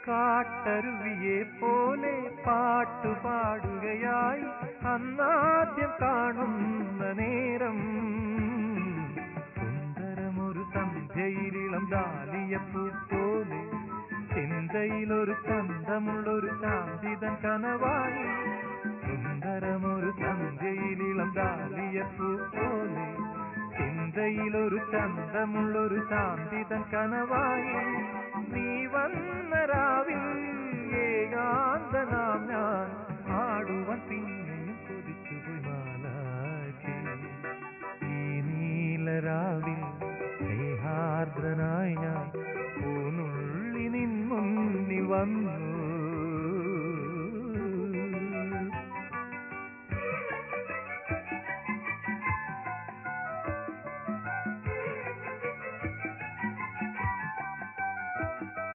കാട്ടരുവിയെ പോലെ പാട്ടുപാടുകയായി അന്നാദ്യം കാണുന്ന നേരം സുന്ദരമൊരു സന്ധ്യയിലിളം ഡാലിയപ്പൂ പോലെ ചിന്തയിലൊരു ചന്തമുള്ളൊരു ശാന്തിതൻ കനവായി സുന്ദരമൊരു സന്ധ്യയിലിളം ഡാലിയപ്പൂ പോലെ ചിന്തയിലൊരു ചന്തമുള്ളൊരു ശാന്തിതൻ കനവായി നീ വന്ന രാവിൽ ഏകാന്തനാം ഞാൻ ആടുവാൻ പിന്നെയും കൊതിച്ചുപോയി മാലാഖേ ഈ നീലരാവിൽ സ്നേഹാർദ്രനായി ഞാൻ പൂനുള്ളി നിൻ മുന്നിൽ വന്നു